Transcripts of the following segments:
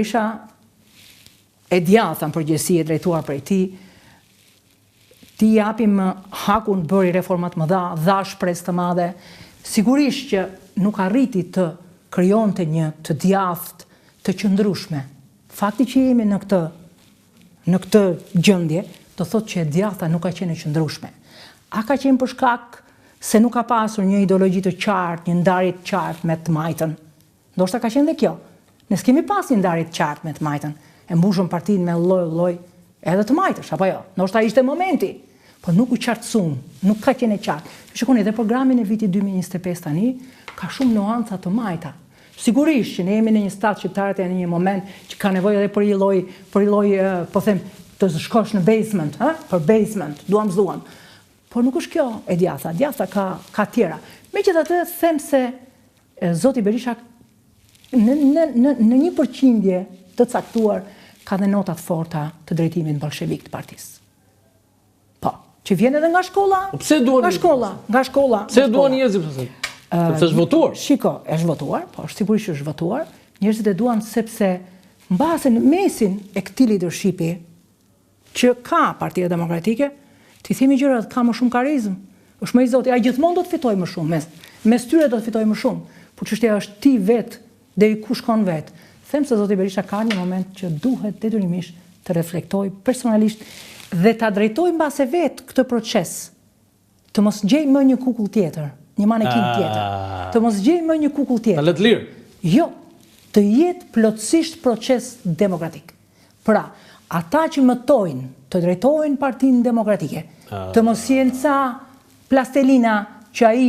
Isha e djatha në përgjithësi e drejtuar prej ti japim hakun bëri reformat më dha shpresë të madhe, sigurisht që nuk arriti të krijonte një të djathtë, të qëndrueshme. Fakti që jemi në këtë gjendje, do thotë që e djatha nuk ka qenë e qëndrueshme. A ka qenë për shkak se nuk ka pasur një ideologji të qartë, një ndarje të qartë me të majtën? Ndoshta ka qenë dhe kjo. Ne s'kemi pas një ndarje të qartë me të majtën, e mbushëm partinë me lloj edhe të majtësh, apo jo? Ndoshta ishte momenti, po nuk u qartësuam, nuk ka qenë e qartë. Shikoni, edhe programin e vitit 2025 tani ka shumë nuanca të majta. Sigurisht që ne jemi në një stat shqiptarët e në një moment që ka nevojë edhe për një lloj, po them, të shkosh në basement, për basement, duam. Por nuk është kjo e djatha ka tjera. Megjithatë them se Zoti Berisha në një përqindje të caktuar ka dhe notat forta të drejtimit bolshevik të partisë. Po, që vjen edhe nga shkolla. Nga shkolla. Pse duan njerëzit pse? Sepse është votuar. Shiko, është votuar, po sigurisht është votuar. Njerëzit e duan sepse mbase në mesin e këtij leadershipi që ka Partia Demokratike, ti themi gjërat, ka më shumë karizmë. Është më i Zoti, ai gjithmonë do të fitojë më shumë, mes tyre do të fitojë më shumë. Por çështja është ti vetë deri ku shkon vetë. Them se Zoti Berisha ka një moment që duhet detyrimisht të reflektoj personalisht dhe ta drejtoj mbase vetë këtë proces. Të mos gjej më një kukull tjetër, një manekin tjetër. Të mos gjej më një kukull tjetër. Ta lë të lirë. Jo, të jetë plotësisht proces demokratik. Pra, ata që mëtojnë të drejtojnë Partinë Demokratike, të mos jenë ca plastelina që ai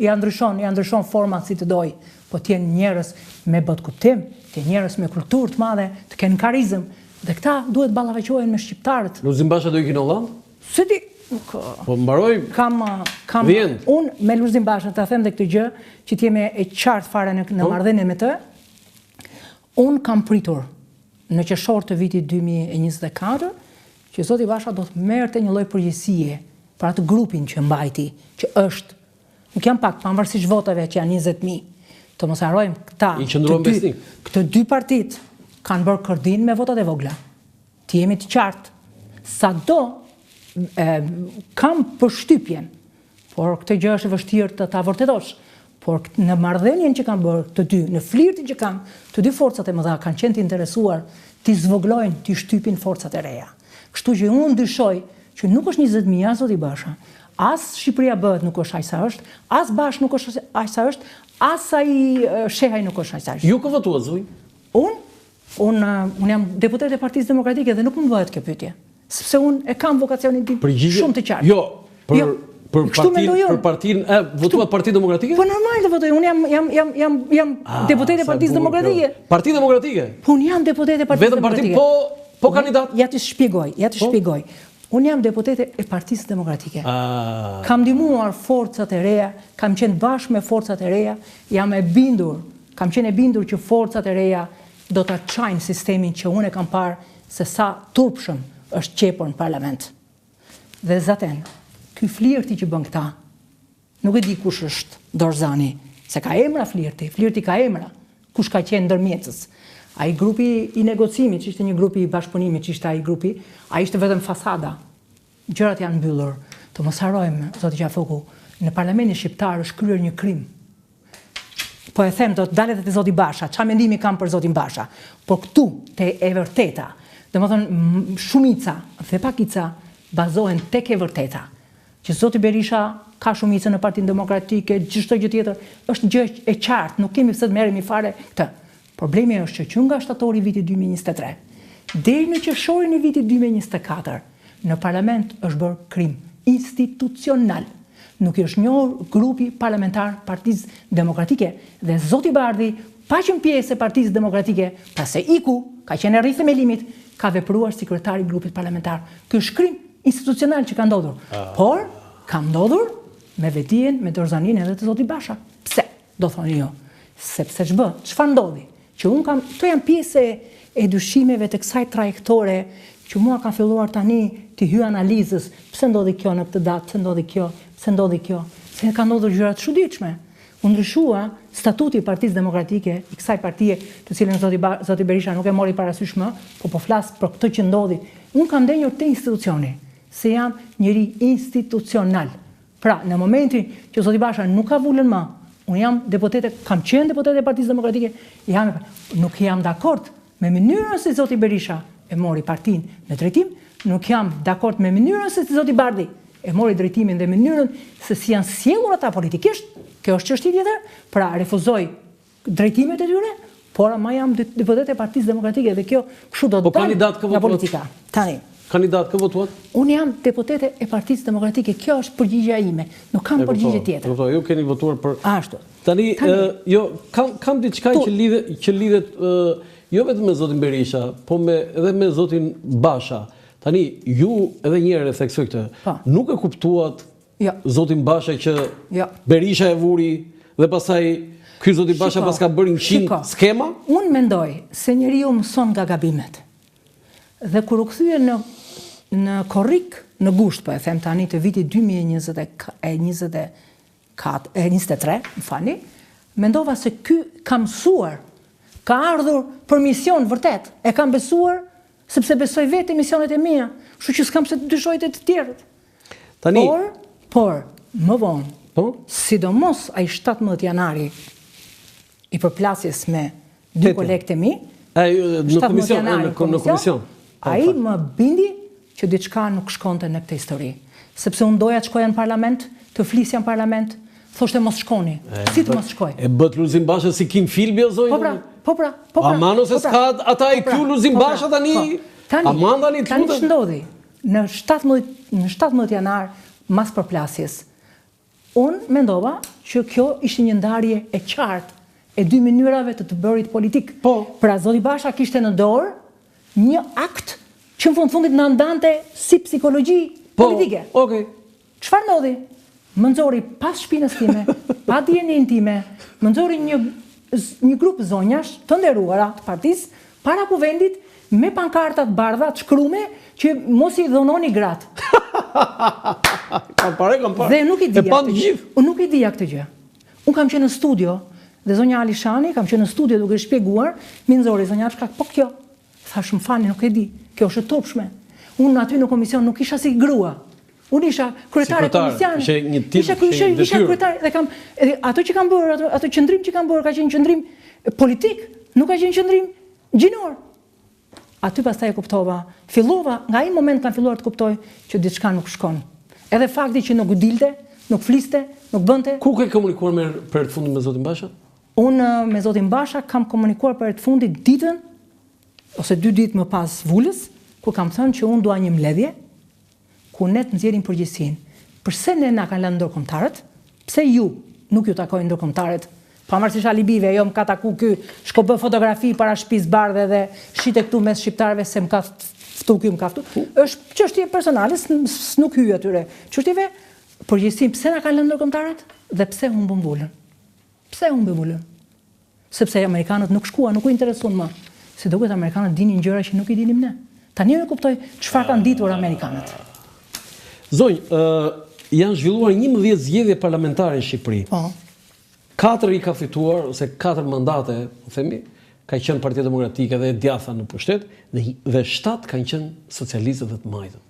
ja ndryshon format si të doj, po t'jenë njerëz me botëkuptim, t'jenë njerëz me kulturë të madhe, të kenë karizëm, dhe këta duhet ballafaqohen me shqiptarët. Lulzim Basha do ikin Holland? Se di, po mbaroj vend. Unë me Lulzim Basha ta them dhe këtë gjë, që t'jeme e qartë fare në marrëdhënie me të, unë kam pritur në qershor të vitit 2024 që Zoti Basha do të merrte një lloj përgjegjësie për atë grupin që mbajti, që është, nuk janë pak, pavarësisht votave që janë 20.000, të mos harrojmë këto dy partit kanë bërë kërdin me votat e vogla. Ti jemi të qartë. Sado kam përshtypjen, por këtë gjë është e vështirë të ta vërtetosh, por në marrëdhënien që kanë bërë të dy, në flirtin që kanë, të dy forcat e mëdha kanë qenë të interesuar të zvoglojnë, të shtypin forcat e reja. Kështu që unë dyshoj që nuk është 20.000 as Zoti Basha, as Shqipëria bëhet nuk është aq sa është, as Bash nuk është aq sa është, as ai Shehaj nuk është aq sa është. Ju ku votuat zoj? Unë jam deputet e Partisë Demokratike dhe nuk më bëhet kjo pyetje, sepse unë e kam vokacionin tim shumë të qartë. Jo, për partinë, votuat Partinë Demokratike? Po normal të votoj, unë jam deputet e Partisë Demokratike. Partia Demokratike? Po unë jam deputet e Partisë Demokratike. Vetëm parti po kandidat? Ja të shpjegoj. Unë jam deputete e Partisë Demokratike. Kam ndihmuar forcat e reja, kam qenë bashkë me forcat e reja, kam qenë e bindur që forcat e reja do ta çajnë sistemin që unë e kam parë se sa turpshëm është qepur në parlament. Dhe zaten, ky flirti që bën këta, nuk e di kush është Dorzani, se ka emra flirti ka emra, kush ka qenë ndërmjetës. Ai grupi i negocimit, që ishte një grupi i bashkëpunimit, që ishte ai grupi, ai ishte vetëm fasada. Gjërat janë mbyllur. Të mos harrojmë, zoti Qafoku, në parlamentin shqiptar është kryer një krim. Po e them, do të dalet te zoti Basha, çfarë mendimi kam për zotin Basha. Po këtu te e vërteta, domethënë shumica dhe pakica bazohen tek e vërteta. Që zoti Berisha ka shumicën në Partinë Demokratike, çdo gjë tjetër është gjë e qartë, nuk kemi pse të merremi fare këtë. Problemi është që nga shtatori i vitit 2023 deri në qershorin e vitit 2024 në parlament është bërë krim institucional. Nuk është njohur grupi parlamentar Partisë Demokratike dhe zoti Bardhi, pa qenë pjesë e Partisë Demokratike, pasi iku, ka qenë rreth themelimit, ka vepruar sekretari i grupit parlamentar. Ky është krim institucional që ka ndodhur. Por ka ndodhur me vetien, me Dorzanin edhe të zoti Basha. Pse? Do thoni jo. Sepse çfarë ndodhi? Që unë kam, to janë pjesë e dyshimeve të kësaj trajektore që mua ka filluar tani të hyj analizës, pse ndodhi kjo në këtë datë, pse ndodhi kjo, se ka ndodhur gjëra të çuditshme. U ndryshua statuti i Partisë Demokratike, i kësaj partie të cilën zoti Berisha nuk e mori parasysh më, po flas për këtë që ndodhi. Unë kam ndenjur te institucioni, se jam njëri institucional. Pra, në momentin që zoti Basha nuk ka vullën më, unë jam deputete, kam qenë deputete e Partisë Demokratike, nuk jam dakord me mënyrën se zoti Berisha e mori partinë në drejtim, nuk jam dakord me mënyrën se zoti Bardhi e mori drejtimin dhe mënyrën se si janë sjellur ata politikisht, kjo është çështje tjetër, pra refuzoj drejtimet e tyre, por ma jam deputete e Partisë Demokratike dhe kjo kështu do të dalë nga politika. Tani. Kandidat kë votuat? Unë jam deputete e Partisë Demokratike, kjo është përgjigjja ime, nuk kam përgjigje tjetër. Ju keni votuar për... Ashtu. Tani, kam diçka që lidhet jo vetëm me zotin Berisha, po edhe me zotin Basha. Tani, ju edhe njëherë e theksoj këtë, nuk e kuptuat zotin Basha që Berisha e vuri dhe pastaj ky zotin Basha pas ka bërë 100 skema? Unë mendoj se njeriu mëson nga gabimet. Dhe kur u kthye në korrik, në gusht, po e them tani të vitit 2023, më falni, mendova se ky ka mësuar, ka ardhur për mision vërtet, e kam besuar sepse besoj vetë misionet e mia, kështu që s'kam se të dyshoj të tjerët. Por, më vonë, sidomos ai 17 janari i përplasjes me dy kolegët e mi, në komision, ai më bindi që diçka nuk shkonte në këtë histori. Sepse unë doja të shkoja në parlament, të flisja në parlament, thoshte mos shkoni. Si të mos shkoj? E bët Luzin Basha si Kim Filbi o zonjë? Po pra. Amano se s'ka ata e kju Luzin Basha tani? Amanda një të Tani që ndodhi, në 17 janar, mas përplasjes, unë mendova që kjo ishte një ndarje e qartë e dy mënyrave të bërit politik. Pra zoti Basha kishte në dorë një akt që në fundit në ndante si psikologji politike. Çfarë ndodhi? Më nxori pas shpinës time, pa dijenin time, më nxori një grup zonjash të nderuara të partisë para kuvendit me pankartat bardha të shkrume që mos i dhunoni gratë. Kam pare. Dhe nuk i dija këtë gjë. Unë kam qenë në studio dhe zonja Alishani, kam qenë në studio duke shpjeguar, mi nxori zonja shka, po kjo, thash më falni, nuk e di, kjo është e topshme. Unë aty në komision nuk isha si grua. Unë isha kryetare komisiane, isha kryetare dhe kam, ato që kam bërë, ato qëndrim që kam bërë, ka qenë qëndrim politik, nuk ka qenë qëndrim gjinor. Aty pastaj e kuptova, fillova, nga ai moment kam filluar të kuptoj që diçka nuk shkon. Edhe fakti që nuk dilte, nuk fliste, nuk bënte. Ku ke komunikuar për të fundit me zotin Basha? Unë me zotin Basha kam komunikuar për të fundit ditën, ose 2 ditë më pas vulës, ku kam thënë që unë dua një mbledhje, ku ne të nxjerrim përgjegjësinë. Përse ne na kanë lënë ndërkombëtarët? Pse ju nuk ju takojnë ndërkombëtarët? Pavarësisht alibive, jo më ka taku ky, shko bë fotografi para shtëpisë bardhe dhe shite këtu mes shqiptarëve se më ka ftu ky, më ka ftu. Është çështje personale, nuk hyj atyre. Çështjeve përgjegjësinë pse na kanë lënë ndërkombëtarët dhe pse humbën vulën. Pse humbën vulën? Sepse amerikanët nuk shkuan, nuk u interesuan më. Si duket amerikanët dinin gjëra që nuk i dinim ne. Tani e kuptoj çfarë kanë ditur amerikanët. Zonjë, janë zhvilluar 11 zgjedhje parlamentare në Shqipëri. 4 i ka fituar, ose 4 mandate, themi, ka qenë Partia Demokratike dhe e djatha në pushtet, dhe 7 kanë qenë socialistët dhe të majtën.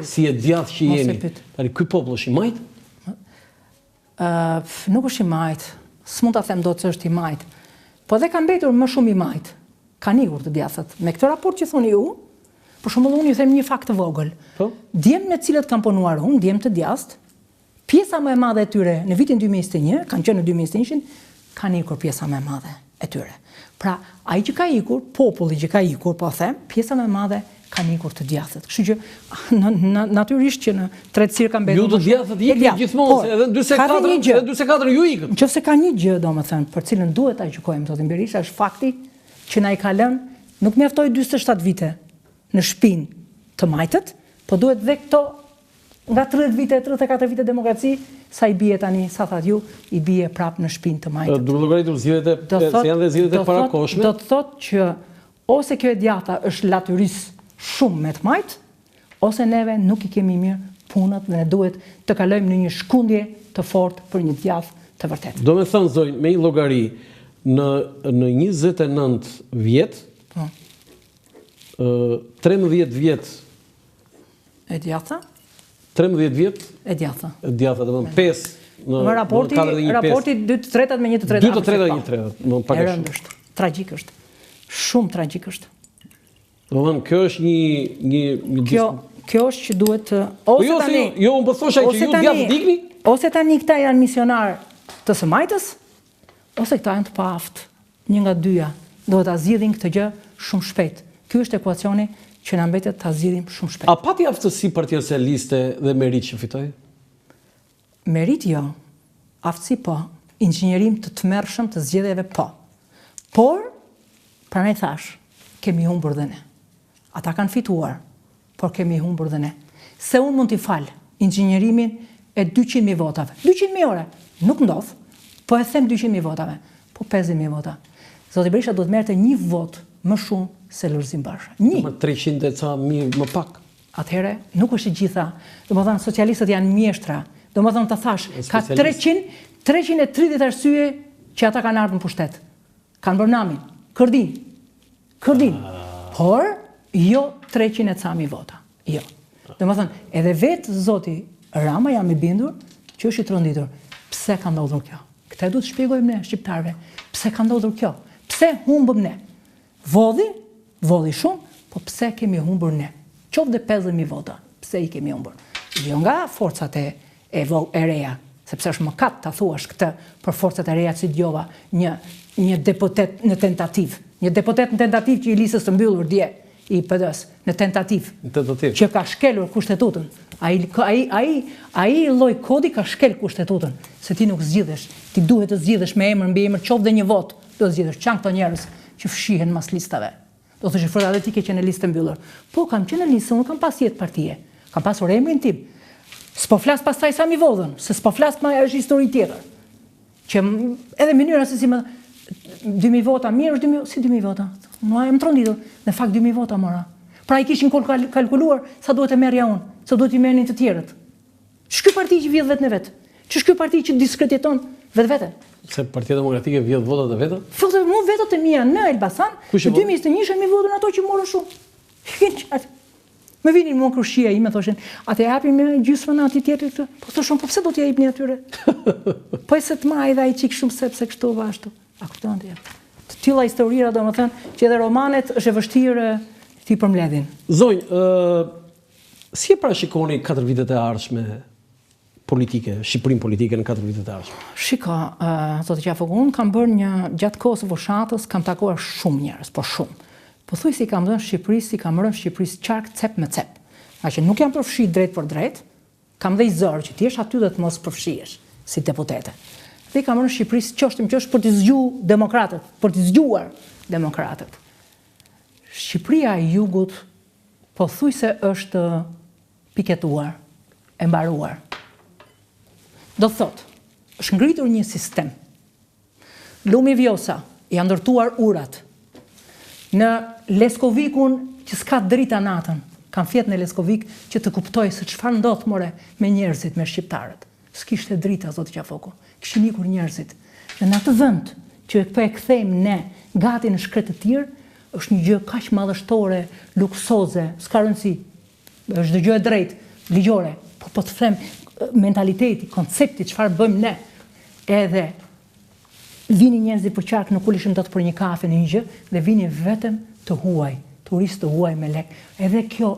Si e djathë që jeni, tani ky popull është i majtë? Nuk është i majtë, s'mund ta them dot se është i majtë, po dhe ka mbetur më shumë i majtë. Kanë ikur të djathët. Me këtë raport që thoni ju, për shembull unë ju them një fakt të vogël. Djemt me cilët kam punuar unë, djemt të djathtë, pjesa më e madhe e tyre në vitin 2021, kanë qenë në 2021, kanë ikur pjesa më e madhe e tyre. Pra, ai që ka ikur, populli që ka ikur, po them, pjesa më e madhe kanë ikur të djathët. Kështu që natyrisht që në tretësirë kanë mbetur. Ju të djathët ikën gjithmonë, edhe 44 ju ikën. Nëse ka një gjë, domethënë, për cilën duhet ta gjykojmë zotin Berisha, është fakti që na i ka lënë, nuk mjaftoi 47 vite në shtëpinë të majtët, po duhet dhe këto nga 30 vite, 34 vite demokraci, sa i bie tani, sa thatë ju, i bie prapë në shtëpinë të majtët. Duhet llogaritur zgjedhjet se janë dhe zgjedhjet e parakoshme. Do të thotë që ose kjo e djatha është latyris shumë me të majtë, ose neve nuk i kemi mirë punët dhe ne duhet të kalojmë në një shkundje të fortë për një djathtë të vërtet. Do me thënë, zonjë, me një llogari, në 29 vjet, 13 vjet e djatha? 13 vjet e djatha. E djatha, do të thënë 5 në raporti 2/3 me 1/3. 2/3 me 1/3, më pak. E rëndë është, tragjik është. Shumë tragjik është. Do të thënë, kjo është një Kjo është që duhet ose tani. Jo, unë po thosha që ju djathtë digni. Ose tani këta janë misionar të së majtës, ose këta janë të paaft. Një nga dyja duhet ta zgjidhin këtë gjë shumë shpejt. Ky është ekuacioni që na mbetet ta zgjidhim shumë shpejt. A pati aftësi Partia Socialiste dhe merit që fitoi? Merit jo, aftësi po, inxhinierim të tmerrshëm të zgjedhjeve po. Por, pranaj thash, kemi humbur dhe ne. Ata kanë fituar, por kemi humbur dhe ne. Se unë mund t'i falë inxhinierimin e 200.000 votave. 200.000 ore, nuk ndodh, po e them 200.000 votave, po 50.000 vota. Zoti Berisha do të merrte një vot më shumë se Lulzim Basha. Një. 300 e ca mijë më pak. Atëherë, nuk është e gjitha. Domethënë socialistët janë mjeshtra. Domethënë ta thash, ka 330 arsye që ata kanë ardhur në pushtet. Kanë bërë namin, kërdin. Por jo 300 e ca mijë vota. Jo. Domethënë, edhe vetë zoti Rama jam i bindur që është i tronditur. Pse ka ndodhur kjo? Këtë duhet të shpjegojmë ne shqiptarëve. Pse ka ndodhur kjo? Pse humbëm ne? Vodhi shumë, po pse kemi humbur ne? Qoftë dhe 50.000 vota, pse i kemi humbur? Jo nga forcat e reja, sepse është mëkat ta thuash këtë për forcat e reja si djova një deputet në tentativ. Një deputet në tentativ që i listës të mbyllur dje i PD-s në tentativ. Që ka shkelur kushtetutën. Ai lloj kodi ka shkel kushtetutën, se ti nuk zgjidhesh, ti duhet të zgjidhesh me emër mbi emër, qoftë dhe një vot, do të zgjidhesh. Çan këto njerëz që fshihen mas listave. Do të thosh edhe ti ke qenë në listë mbyllur. Po kam qenë në listë, unë kam pas jetë partie. Kam pasur emrin tim. S'po flas pastaj sa mi vodhën, se s'po flas më është histori tjetër. Që edhe mënyra se si më 2.000 vota, mirë është 2.000, si 2.000 vota? Mua e më tronditur, në fakt 2.000 vota mora. Pra i kishin kalkuluar sa duhet e merrja unë, sa duhet i merrnin të tjerët. Ç'ky parti që vjedh vetë në vetë? Ç'ky parti që diskrediton vetveten? Se Partia Demokratike vjedh votat e veta? Thotë mu votat e mia në Elbasan, në 2021 mi votën ato që morën shumë. Më vinin mua krushia ime, thoshin, atë japim me gjysmën atij tjetrit këtë. Po thoshun, po pse do t'ja jepni atyre? Po e se të marrë dhe ai çik shumë sepse kështu ashtu. A kupton ti? Të tilla historira, domethënë, që edhe romanet është e vështirë ti përmbledhin. Zonjë, si e parashikoni 4 vitet e ardhshme politike, Shqipërinë politike në 4 vitet e ardhshme? Shiko, zoti Qafok, unë kam bërë gjatë kohës së fushatës, kam takuar shumë njerëz, po shumë. Po thuj si kam rënë Shqipërisë qark cep me cep. Nga që nuk jam përfshi drejt për drejt, kam dhe i zërë që ti jesh aty dhe të mos përfshihesh si deputete. Dhe kam rënë Shqipërisë qështim që është për të zgjuar demokratët, për të zgjuar demokratët. Shqipëria e Jugut po thuj se është piketuar, e mbaruar. Do thot, është ngritur një sistem. Lumi Vjosa, janë ndërtuar urat. Në Leskovikun që s'ka drita natën, kam fjet në Leskovik që të kuptoj se çfarë ndodh more me njerëzit, me shqiptarët. S'kishte drita, zoti Qafoku. Kishin ikur njerëzit. Dhe në atë vend që po e kthejmë ne gati në shkretë të tjerë, është një gjë kaq madhështore, luksoze, s'ka rëndësi. Është një gjë e drejtë, ligjore, po të them mentaliteti, koncepti, çfarë bëjmë ne. Edhe vini njerëzit për qark, nuk ulishim dot për një kafe në një gjë, dhe vini vetëm të huaj, turistë të huaj me lek. Edhe kjo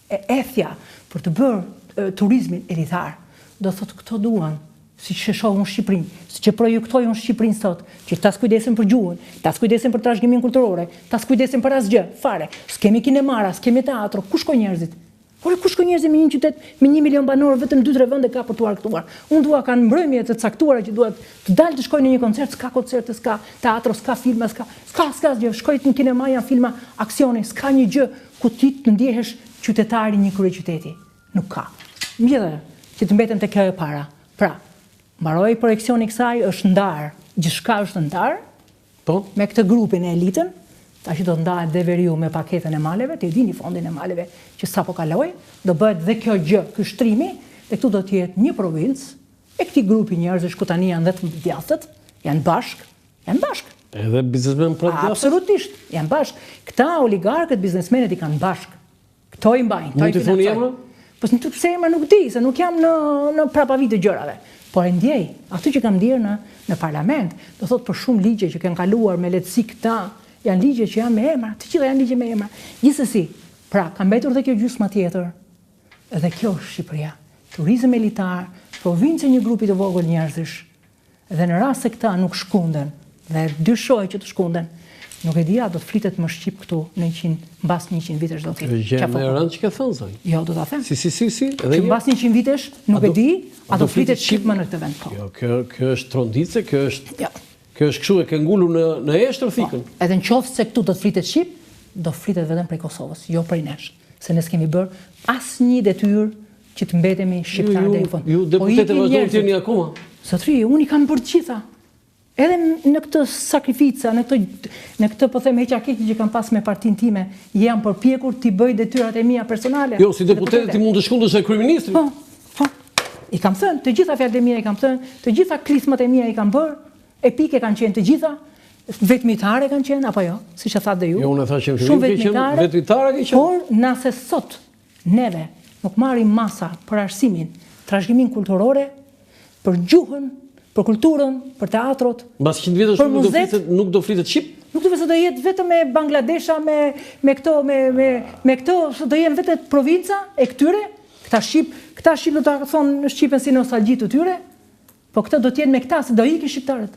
ethja për të bërë turizmin elitar, do thotë këto duan, si që shohun Shqipërinë, si që projektojun Shqipërinë sot, që ta s'kujdesin për gjuhën, ta s'kujdesin për trashëgiminë kulturore, ta s'kujdesin për asgjë, fare. S'kemi kinemara, s'kemi teatro, ku shkojnë njerëzit? Por ku shkojnë njerëzit me një qytet me 1 milion banor, vetëm 2-3 vende ka për t'u argëtuar. Unë dua kanë mbrëmje të caktuara që duhet të dalë të shkojnë në një koncert, s'ka koncerte, s'ka teatro, s'ka filma, s'ka asgjë. Shkojnë në kinema, janë filma aksioni, s'ka një gjë ku ti të ndjehesh qytetari një kryeqyteti. Nuk ka. Mirë, që të mbetem te kjo e para. Pra, mbaroi projekcioni i kësaj, është ndarë, gjithçka është ndarë. Po, me këtë grupin e elitën. Tash do të ndahet dhe veriu me paketën e maleve, ti dini fondin e maleve që sapo kaloi, do bëhet dhe kjo gjë, ky shtrimi, dhe këtu do të jetë një provincë E këti grupi njerëzish ku tani janë 10 djathët, janë bashkë. Edhe biznesmen për djathët? Absolutisht, janë bashkë. Këta oligarkët, biznesmenet i kanë bashkë. Këto i mbajnë, Mund të thoni emra? Po në të pse emra nuk di, se nuk jam në prapavit të gjërave. Por e ndjej, aty që kam ndjerë në parlament, do thot për shumë ligje që kanë kaluar me lehtësi këta, janë ligje që janë me emra, të gjitha janë ligje me emra. Gjithsesi, pra, ka mbetur dhe kjo gjysma tjetër, edhe kjo është Shqipëria. Turizëm elitar, provincë një grupi të vogël njerëzish, dhe në rast se këta nuk shkunden, dhe dyshoj që të shkunden, nuk e dia do të flitet më shqip këtu në mbas 100 vitesh do të thit. Gjë më e rëndë që ke thënë zonjë. Jo, do ta them. Si. Që mbas 100 vitesh nuk e di, a do flitet shqip më në këtë vend. Jo, kjo është trondice, kjo është kështu e ke ngulur në eshtër thikën. Edhe nëse këtu do të flitet shqip, do flitet vetëm prej Kosovës, jo prej nesh. Se ne s'kemi bërë asnjë detyrë që të mbetemi shqiptarë deri në fund. Ju deputetë vazhdoni të jeni akoma. Zotëri, unë i kam bërë të gjitha. Edhe në këtë sakrifica, në këtë po them heqarkeqje që kam pas me partinë time, jam përpjekur t'i bëj detyrat e mia personale. Jo, si deputete ti mund të shkundesh te kryeministri. Po. I kam thënë, të gjitha fjalët e mia i kam thënë, të gjitha klismat e mia i kam bërë, epike kanë qenë të gjitha, vetmitare kanë qenë apo jo, siç e thatë dhe ju. Jo, unë thashë shumë vetmitare ke qenë. Por nëse sot neve nuk marrim masa për arsimin, trashëgiminë kulturore, për gjuhën, për kulturën, për teatrot, mbas 100 vjetësh nuk do flitet shqip? Nuk do të jetë vetëm me Bangladesha, me këto, do jenë vetëm provinca e këtyre, këta shqip do ta thonë shqipen si nostalgji të tyre, po këto do të jenë me këta se do ikin shqiptarët.